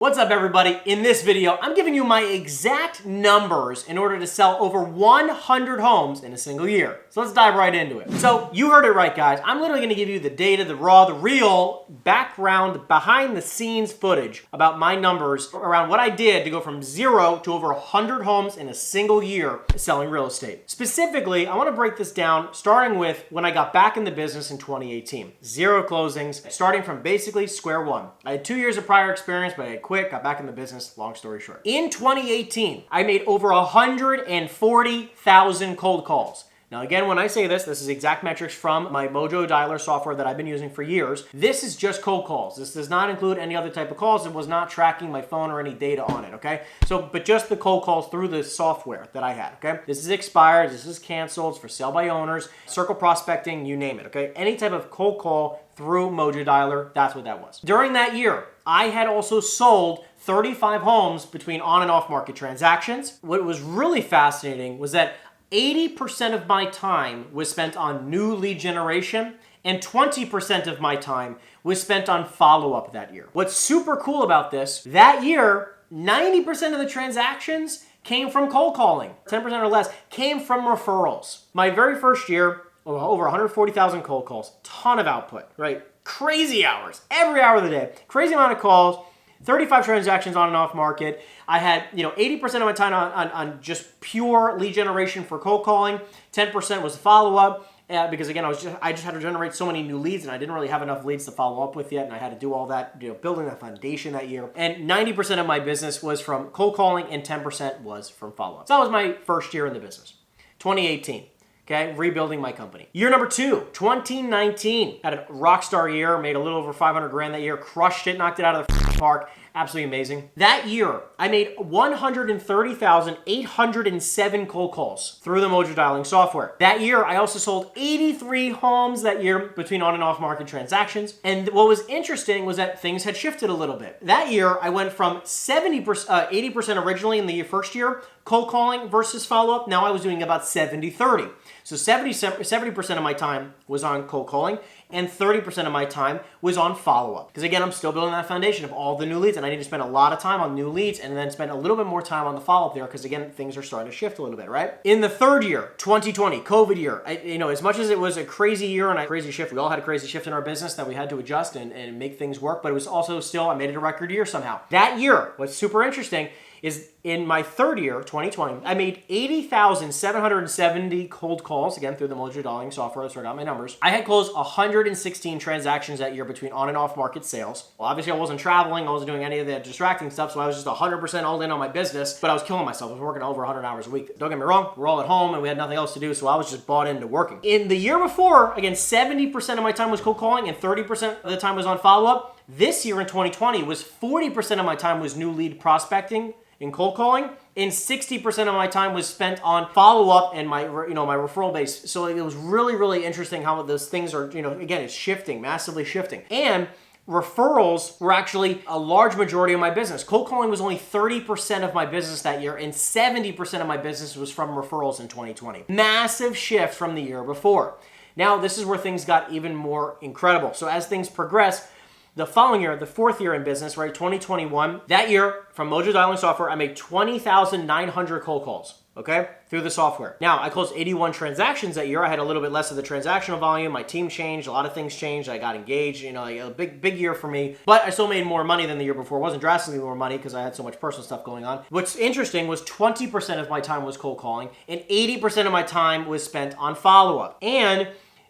What's up, everybody? In this video, I'm giving you my exact numbers in order to sell over 100 homes in a single year. So let's dive right into it. So you heard it right, guys. I'm literally going to give you the data, the raw, the real background, behind the scenes footage about my numbers around what I did to go from 0 to over 100 homes in a single year selling real estate. Specifically, I want to break this down starting with when I got back in the business in 2018. 0 closings, starting from basically square one. I had 2 years of prior experience, but I had quit, got back in the business, long story short. In 2018, I made over 140,000 cold calls. Now again, when I say this is exact metrics from my Mojo Dialer software that I've been using for years. This is just cold calls. This does not include any other type of calls. It was not tracking my phone or any data on it, okay? But just the cold calls through the software that I had, okay? This is expired, this is canceled, it's for sale by owners, circle prospecting, you name it, okay? Any type of cold call through Mojo Dialer, that's what that was. During that year, I had also sold 35 homes between on and off market transactions. What was really fascinating was that 80% of my time was spent on new lead generation and 20% of my time was spent on follow-up that year. What's super cool about this, that year, 90% of the transactions came from cold calling. 10% or less came from referrals. My very first year, over 140,000 cold calls, ton of output, right? Crazy hours, every hour of the day, crazy amount of calls, 35 transactions on and off market. I had, 80% of my time on just pure lead generation for cold calling. 10% was follow-up because again, I just had to generate so many new leads and I didn't really have enough leads to follow up with yet, and I had to do all that, building that foundation that year. And 90% of my business was from cold calling and 10% was from follow-up. So that was my first year in the business, 2018. Okay, rebuilding my company. Year number 2, 2019. Had a rock star year, made a little over 500 grand that year, crushed it, knocked it out of the park. Absolutely amazing. That year, I made 130,807 cold calls through the Mojo Dialing software. That year, I also sold 83 homes that year between on and off market transactions. And what was interesting was that things had shifted a little bit. That year, I went from 80% originally in the first year, cold calling versus follow-up. Now I was doing about 70-30. So 70% of my time was on cold calling and 30% of my time was on follow-up. Because again, I'm still building that foundation of all the new leads and I need to spend a lot of time on new leads and then spend a little bit more time on the follow-up there because again, things are starting to shift a little bit, right? In the third year, 2020, COVID year, as much as it was a crazy year and a crazy shift, we all had a crazy shift in our business that we had to adjust and make things work, but it was also still, I made it a record year somehow. That year, what's super interesting is in my third year, 2020, I made 80,770 cold calls, again, through the Mojo Dialing software. That's where I got my numbers. I had closed 116 transactions that year between on and off market sales. Well, obviously I wasn't traveling, I wasn't doing any of the distracting stuff, so I was just 100% all in on my business, but I was killing myself. I was working over 100 hours a week. Don't get me wrong, we're all at home and we had nothing else to do, so I was just bought into working. In the year before, again, 70% of my time was cold calling and 30% of the time was on follow-up. This year in 2020 was 40% of my time was new lead prospecting in cold calling, and 60% of my time was spent on follow-up and my referral base. So it was really, really interesting how those things are, again, it's shifting, massively shifting. And referrals were actually a large majority of my business. Cold calling was only 30% of my business that year, and 70% of my business was from referrals in 2020. Massive shift from the year before. Now, this is where things got even more incredible. So as things progress, the following year, the fourth year in business, right, 2021, that year from Mojo Dialing software, I made 20,900 cold calls, okay, through the software. Now, I closed 81 transactions that year. I had a little bit less of the transactional volume. My team changed. A lot of things changed. I got engaged, a big year for me. But I still made more money than the year before. It wasn't drastically more money because I had so much personal stuff going on. What's interesting was 20% of my time was cold calling and 80% of my time was spent on follow-up. And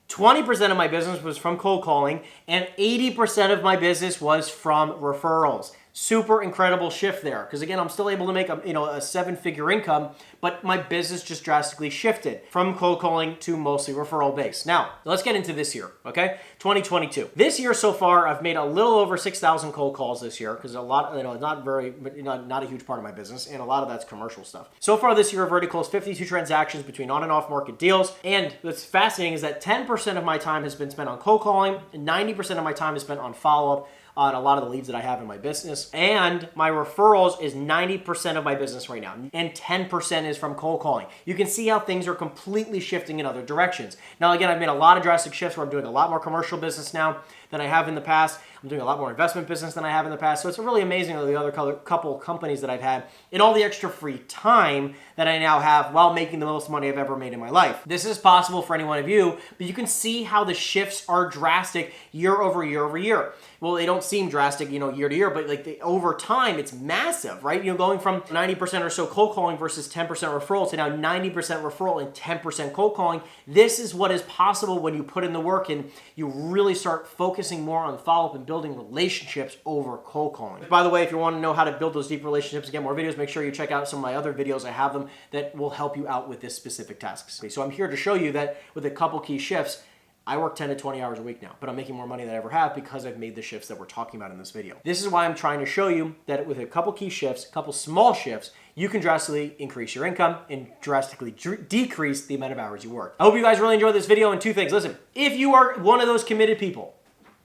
20% of my business was from cold calling and 80% of my business was from referrals. Super incredible shift there because again, I'm still able to make a 7-figure income, but my business just drastically shifted from cold calling to mostly referral based. Now, let's get into this year, okay? 2022. This year so far, I've made a little over 6,000 cold calls this year because a lot, not a huge part of my business, and a lot of that's commercial stuff. So far this year, I've already closed 52 transactions between on and off market deals, and what's fascinating is that 10% of my time has been spent on cold calling, and 90% of my time is spent on follow-up on a lot of the leads that I have in my business. And my referrals is 90% of my business right now, and 10% is from cold calling. You can see how things are completely shifting in other directions. Now, again, I've made a lot of drastic shifts where I'm doing a lot more commercial business now. than I have in the past. I'm doing a lot more investment business than I have in the past. So it's really amazing the other couple companies that I've had and all the extra free time that I now have while making the most money I've ever made in my life. This is possible for any one of you, but you can see how the shifts are drastic year over year over year. Well, they don't seem drastic, year to year, but over time, it's massive, right? Going from 90% or so cold calling versus 10% referral to now 90% referral and 10% cold calling. This is what is possible when you put in the work and you really start focusing more on follow-up and building relationships over cold calling. By the way, if you want to know how to build those deep relationships and get more videos, make sure you check out some of my other videos. I have them that will help you out with this specific tasks. So I'm here to show you that with a couple key shifts, I work 10 to 20 hours a week now, but I'm making more money than I ever have because I've made the shifts that we're talking about in this video. This is why I'm trying to show you that with a couple key shifts, a couple small shifts, you can drastically increase your income and drastically decrease the amount of hours you work. I hope you guys really enjoyed this video, and two things. Listen, if you are one of those committed people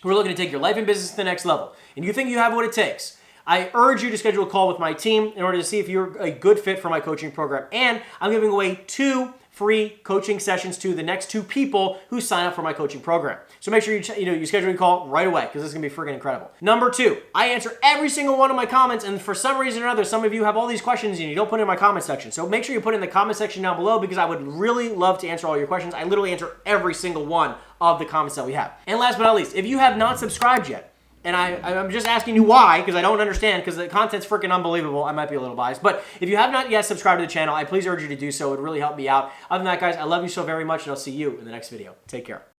who are looking to take your life and business to the next level, and you think you have what it takes, I urge you to schedule a call with my team in order to see if you're a good fit for my coaching program. And I'm giving away 2 free coaching sessions to the next 2 people who sign up for my coaching program. So make sure you schedule a call right away because this is gonna be freaking incredible. Number 2, I answer every single one of my comments, and for some reason or another, some of you have all these questions and you don't put it in my comment section. So make sure you put it in the comment section down below because I would really love to answer all your questions. I literally answer every single one of the comments that we have. And last but not least, if you have not subscribed yet, and I'm just asking you why, because I don't understand, because the content's freaking unbelievable. I might be a little biased. But if you have not yet subscribed to the channel, I please urge you to do so. It would really help me out. Other than that, guys, I love you so very much, and I'll see you in the next video. Take care.